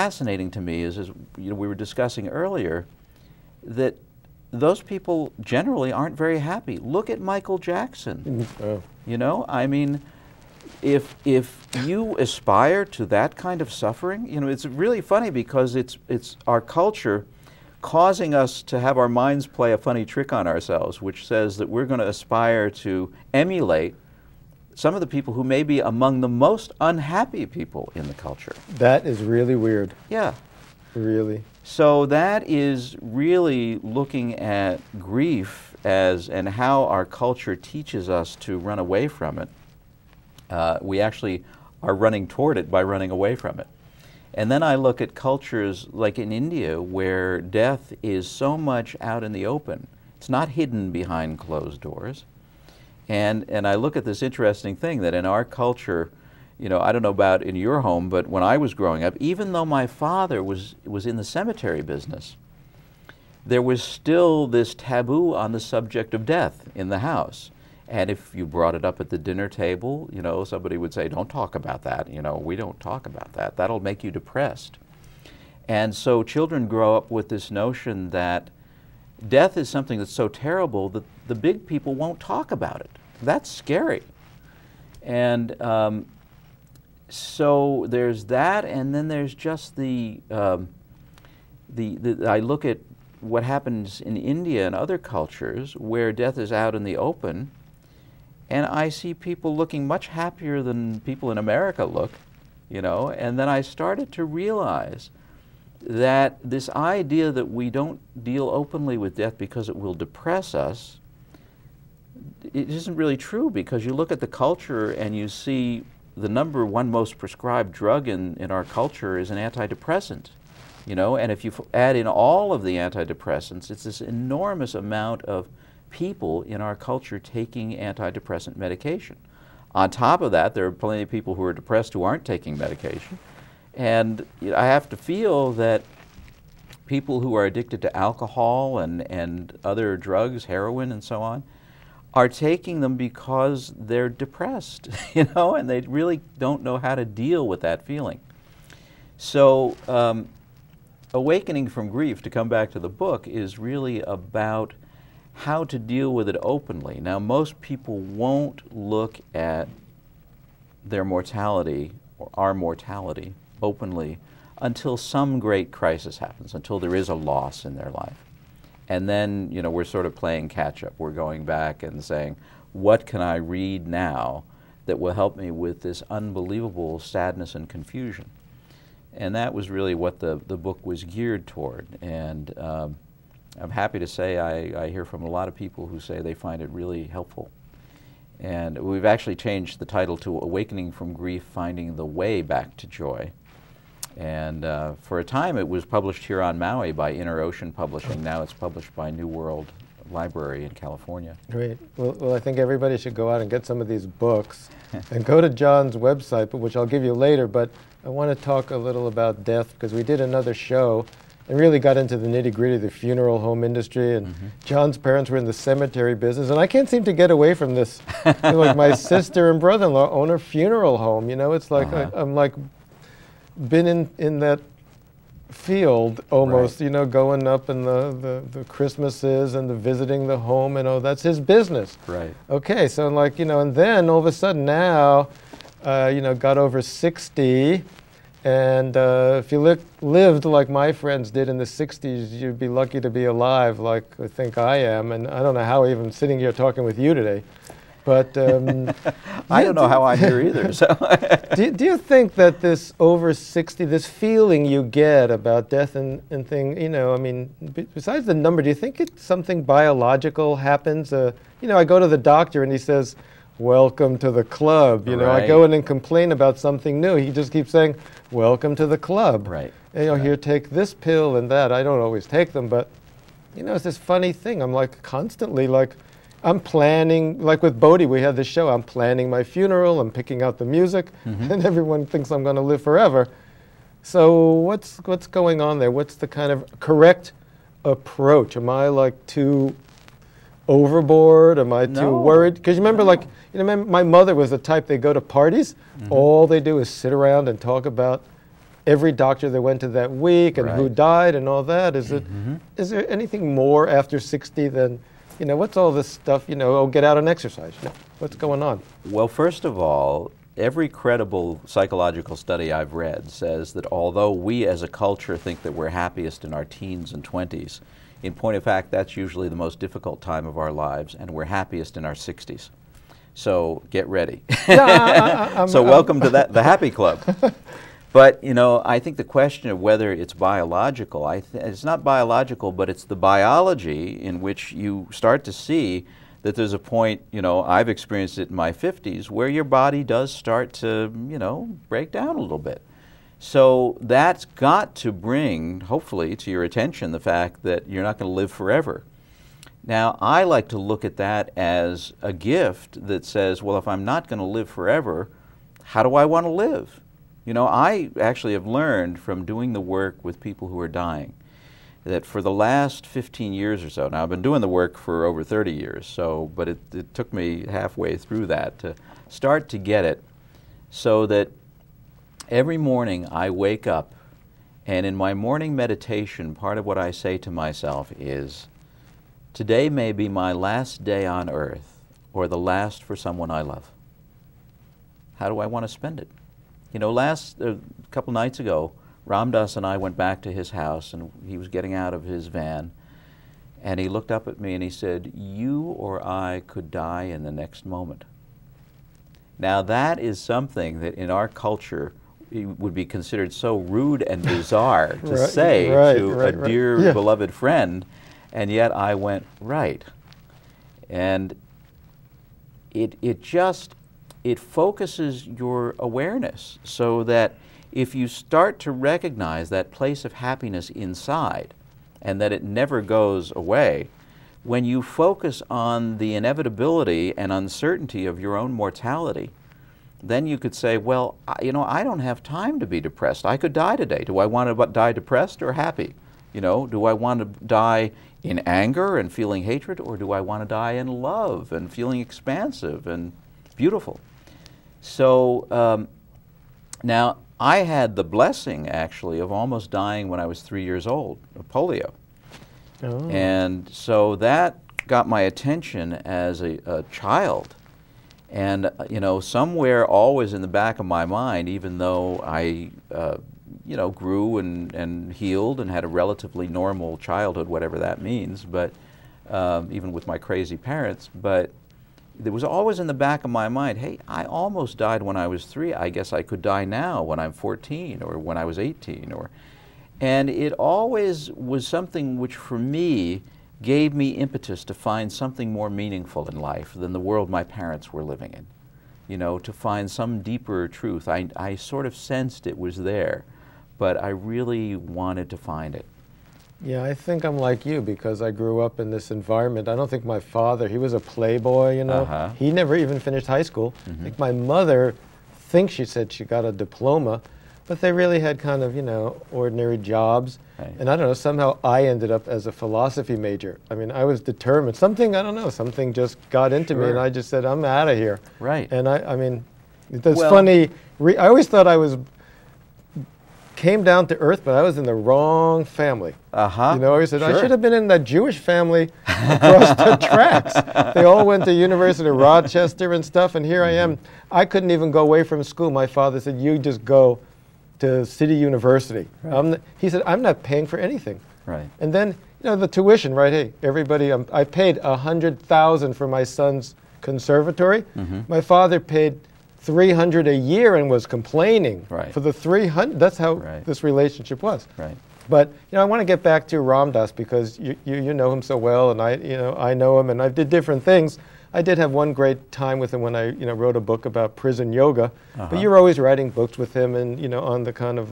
fascinating to me is you know, we were discussing earlier, that those people generally aren't very happy. Look at Michael Jackson. Oh. You know, I mean, if you aspire to that kind of suffering, you know, it's really funny because it's our culture causing us to have our minds play a funny trick on ourselves, which says that we're going to aspire to emulate some of the people who may be among the most unhappy people in the culture. That is really weird. Yeah. Really. So that is really looking at grief as, and how our culture teaches us to run away from it. We actually are running toward it by running away from it. And then I look at cultures like in India, where death is so much out in the open. It's not hidden behind closed doors. And I look at this interesting thing that in our culture, you know, I don't know about in your home, but when I was growing up, even though my father was in the cemetery business, there was still this taboo on the subject of death in the house. And if you brought it up at the dinner table, you know, somebody would say, don't talk about that. You know, we don't talk about that. That'll make you depressed. And so children grow up with this notion that death is something that's so terrible that the big people won't talk about it. That's scary. And so there's that, and then there's just I look at what happens in India and other cultures where death is out in the open, and I see people looking much happier than people in America look, you know, and then I started to realize that this idea that we don't deal openly with death because it will depress us, it isn't really true, because you look at the culture and you see the number one most prescribed drug in our culture is an antidepressant, you know, and if you add in all of the antidepressants, it's this enormous amount of people in our culture taking antidepressant medication. On top of that, there are plenty of people who are depressed who aren't taking medication. And you know, I have to feel that people who are addicted to alcohol and other drugs, heroin and so on, are taking them because they're depressed, you know, and they really don't know how to deal with that feeling. So Awakening from Grief, to come back to the book, is really about how to deal with it openly. Now, most people won't look at their mortality or our mortality openly until some great crisis happens, until there is a loss in their life. And then, you know, we're sort of playing catch-up. We're going back and saying, what can I read now that will help me with this unbelievable sadness and confusion? And that was really what the book was geared toward. And I'm happy to say I hear from a lot of people who say they find it really helpful. And we've actually changed the title to Awakening from Grief, Finding the Way Back to Joy. And for a time it was published here on Maui by Inner Ocean Publishing. Now it's published by New World Library in California. Great. Well, I think everybody should go out and get some of these books and go to John's website, which I'll give you later. But I want to talk a little about death, because we did another show and really got into the nitty-gritty of the funeral home industry, and John's parents were in the cemetery business, and I can't seem to get away from this. You know, like my sister and brother-in-law own a funeral home. You know, it's like I'm like been in that field almost. Right. You know, going up in the Christmases and the visiting the home, and that's his business. Right. Okay, so like, you know, and then all of a sudden now, you know, got over 60. And if you lived like my friends did in the 60s, you'd be lucky to be alive like I think I am. And I don't know how I'm sitting here talking with you today. But I don't know how I'm here either. So do you think that this over 60, this feeling you get about death and thing, you know, I mean, besides the number, do you think it's something biological happens? You know, I go to the doctor and he says, welcome to the club. You know, I go in and complain about something new. He just keeps saying, welcome to the club. Right. And, you know, here, take this pill and that. I don't always take them, but, you know, it's this funny thing. I'm like constantly like, I'm planning, like with Bodhi, we had this show, I'm planning my funeral, I'm picking out the music, and everyone thinks I'm going to live forever. So what's going on there? What's the kind of correct approach? Am I like too overboard? Am I too worried? Because you remember, like, you know, my mother was the type, they go to parties, all they do is sit around and talk about every doctor that went to that week and who died and all that. Is is there anything more after 60 than, you know, what's all this stuff, you know, oh, get out and exercise? You know, what's going on? Well, first of all, every credible psychological study I've read says that although we as a culture think that we're happiest in our teens and 20s, in point of fact, that's usually the most difficult time of our lives, and we're happiest in our 60s. So get ready. So welcome to the happy club. But, you know, I think the question of whether it's biological, it's not biological, but it's the biology in which you start to see that there's a point, you know, I've experienced it in my 50s, where your body does start to, you know, break down a little bit. So that's got to bring, hopefully, to your attention the fact that you're not going to live forever. Now, I like to look at that as a gift that says, well, if I'm not going to live forever, how do I want to live? You know, I actually have learned from doing the work with people who are dying that for the last 15 years or so, now I've been doing the work for over 30 years, so, but it took me halfway through that to start to get it, so that every morning I wake up, and in my morning meditation, part of what I say to myself is, today may be my last day on earth, or the last for someone I love. How do I want to spend it? You know, a couple nights ago, Ram Dass and I went back to his house, and he was getting out of his van, and he looked up at me and he said, you or I could die in the next moment. Now that is something that in our culture would be considered so rude and bizarre to say to a dear beloved friend, and yet I went, right. And it focuses your awareness so that if you start to recognize that place of happiness inside and that it never goes away, when you focus on the inevitability and uncertainty of your own mortality, then you could say, well, you know, I don't have time to be depressed. I could die today. Do I want to die depressed or happy? You know, do I want to die in anger and feeling hatred, or do I want to die in love and feeling expansive and beautiful? So now, I had the blessing, actually, of almost dying when I was 3 years old, of polio. Oh. And so that got my attention as a child. And, you know, somewhere always in the back of my mind, even though I, you know, grew and healed and had a relatively normal childhood, whatever that means, but even with my crazy parents, but there was always in the back of my mind, hey, I almost died when I was 3. I guess I could die now when I'm 14 or when I was 18. And it always was something which, for me, gave me impetus to find something more meaningful in life than the world my parents were living in. You know, to find some deeper truth. I sort of sensed it was there, but I really wanted to find it. Yeah, I think I'm like you because I grew up in this environment. I don't think my father, he was a playboy, you know. He never even finished high school. I think my mother thinks she said she got a diploma, but they really had kind of, you know, ordinary jobs. And I don't know, somehow I ended up as a philosophy major. I mean, I was determined. Something, I don't know, something just got into me and I just said, I'm out of here. And I mean, it's funny. I always thought I came down to earth, but I was in the wrong family. You know, I said, I should have been in that Jewish family across the tracks. They all went to University of Rochester and stuff, and here I am. I couldn't even go away from school. My father said, you just go to City University. He said, I'm not paying for anything. And then, you know, the tuition, hey, everybody, I paid $100,000 for my son's conservatory. My father paid $300 a year and was complaining for the $300. That's how this relationship was. But you know, I want to get back to Ram Dass because you know him so well, and I know him, and I did different things. I did have one great time with him when I wrote a book about prison yoga. But you're always writing books with him, and on the kind of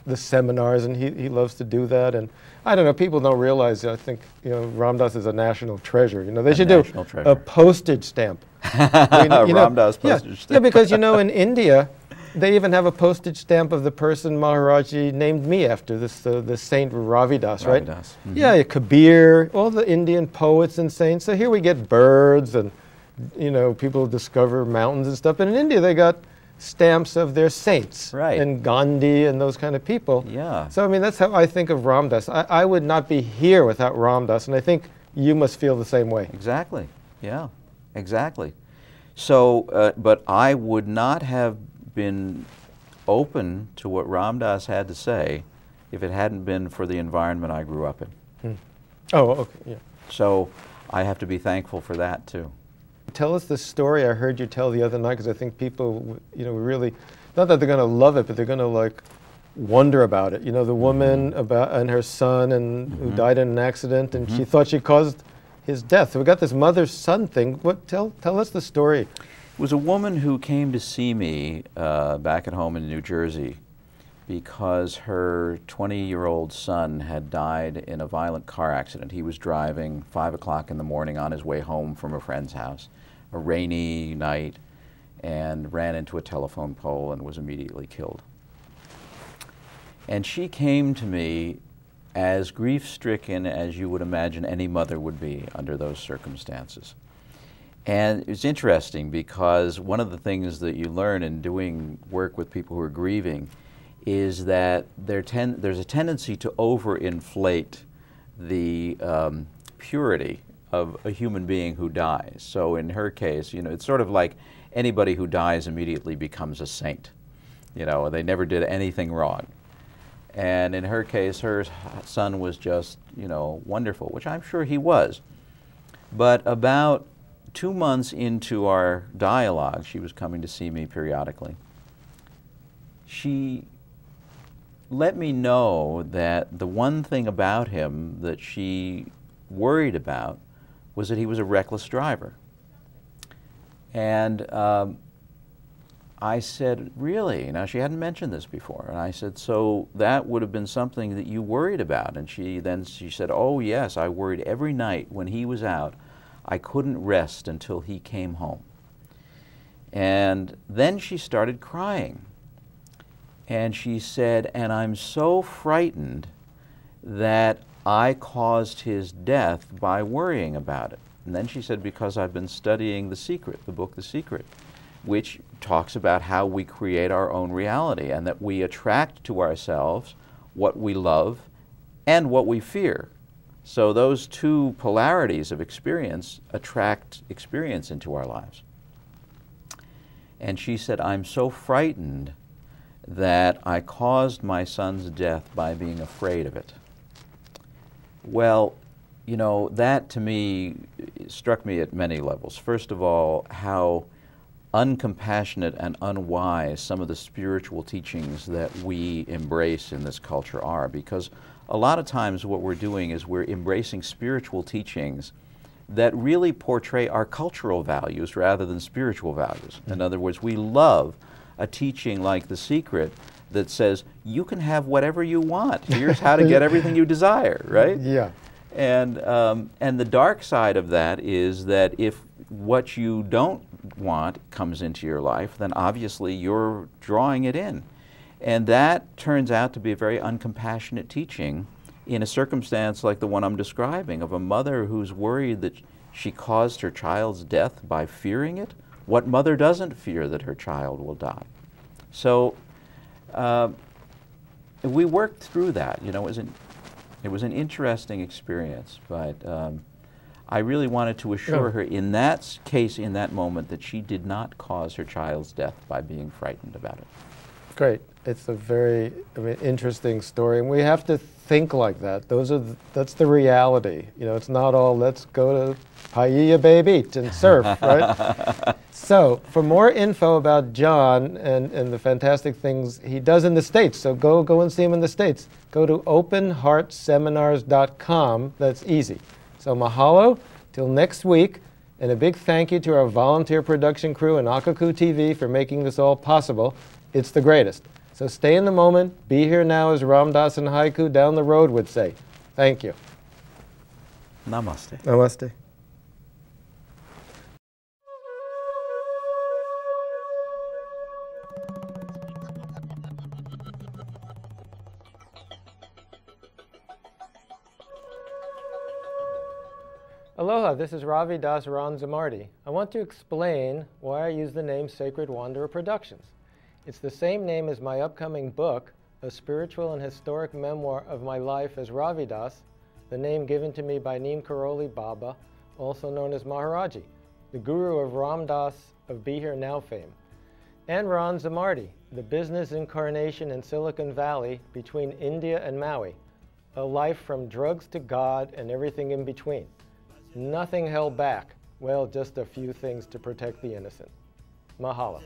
the seminars, and he loves to do that. And I don't know, people don't realize. I think Ram Dass is a national treasure. They should do a postage stamp. Ram Dass postage stamp. Yeah, because in India, they even have a postage stamp of the person Maharaji named me after, the Saint Ravidas, right? Yeah, Kabir, all the Indian poets and saints. So here we get birds and people discover mountains and stuff. But in India, they got stamps of their saints. Right. And Gandhi and those kind of people. Yeah. So, I mean, that's how I think of Ram Dass. I would not be here without Ram Dass, and I think you must feel the same way. Exactly. Yeah, exactly. So, but I would not have been open to what Ram Dass had to say if it hadn't been for the environment I grew up in. Oh, okay, yeah. So I have to be thankful for that too. Tell us the story I heard you tell the other night, because I think people, really, not that they're going to love it, but they're going to like wonder about it. The woman and her son who died in an accident, and she thought she caused his death. So we got this mother-son thing. Tell us the story. It was a woman who came to see me back at home in New Jersey because her 20-year-old son had died in a violent car accident. He was driving 5 o'clock in the morning on his way home from a friend's house, a rainy night, and ran into a telephone pole and was immediately killed. And she came to me as grief-stricken as you would imagine any mother would be under those circumstances. And it's interesting because one of the things that you learn in doing work with people who are grieving is that there's a tendency to overinflate the purity of a human being who dies. So in her case, it's sort of like anybody who dies immediately becomes a saint. They never did anything wrong. And in her case, her son was just, wonderful, which I'm sure he was. But about 2 months into our dialogue, she was coming to see me periodically. She let me know that the one thing about him that she worried about was that he was a reckless driver. And I said, really? Now, she hadn't mentioned this before. And I said, so that would have been something that you worried about? And she said, oh, yes, I worried every night when he was out. I couldn't rest until he came home. And then she started crying. And she said, and I'm so frightened that I caused his death by worrying about it. And then she said, because I've been studying The Secret, the book The Secret, which talks about how we create our own reality and that we attract to ourselves what we love and what we fear. So those two polarities of experience attract experience into our lives. And she said, I'm so frightened that I caused my son's death by being afraid of it. Well, that to me struck me at many levels. First of all, how uncompassionate and unwise some of the spiritual teachings that we embrace in this culture are, because a lot of times what we're doing is we're embracing spiritual teachings that really portray our cultural values rather than spiritual values. In other words, we love a teaching like The Secret that says, you can have whatever you want. Here's how to get everything you desire, right? Yeah. And the dark side of that is that if what you don't want comes into your life, then obviously you're drawing it in. And that turns out to be a very uncompassionate teaching in a circumstance like the one I'm describing, of a mother who's worried that she caused her child's death by fearing it. What mother doesn't fear that her child will die? So we worked through that. It was an interesting experience, but I really wanted to assure her in that case, in that moment, that she did not cause her child's death by being frightened about it. Great. It's a very interesting story, and we have to think like that. That's the reality. It's not all let's go to Paia Bay Beach and surf, right? So, for more info about John and the fantastic things he does in the States, so go and see him in the States. Go to openheartseminars.com. That's easy. So mahalo, till next week, and a big thank you to our volunteer production crew and Akaku TV for making this all possible. It's the greatest. So stay in the moment, be here now, as Ram Dass and Haiku down the road would say. Thank you. Namaste. Namaste. Aloha, this is Ravi Das Ranzamarty. I want to explain why I use the name Sacred Wanderer Productions. It's the same name as my upcoming book, a spiritual and historic memoir of my life as Ravidas, the name given to me by Neem Karoli Baba, also known as Maharaji, the guru of Ram Dass of Be Here Now fame, and Ron Zamardi, the business incarnation in Silicon Valley between India and Maui, a life from drugs to God and everything in between. Nothing held back, well, just a few things to protect the innocent. Mahalo.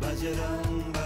Bajrang